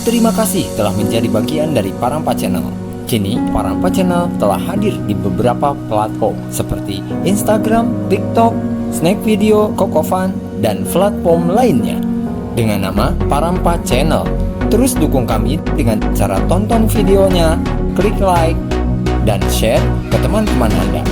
Terima kasih telah menjadi bagian dari Parampa Channel. Kini, Parampa Channel telah hadir di beberapa platform seperti Instagram, TikTok, Snack Video, Kokofan, dan platform lainnya dengan nama Parampa Channel. Terus dukung kami dengan cara tonton videonya, klik like, dan share ke teman-teman Anda.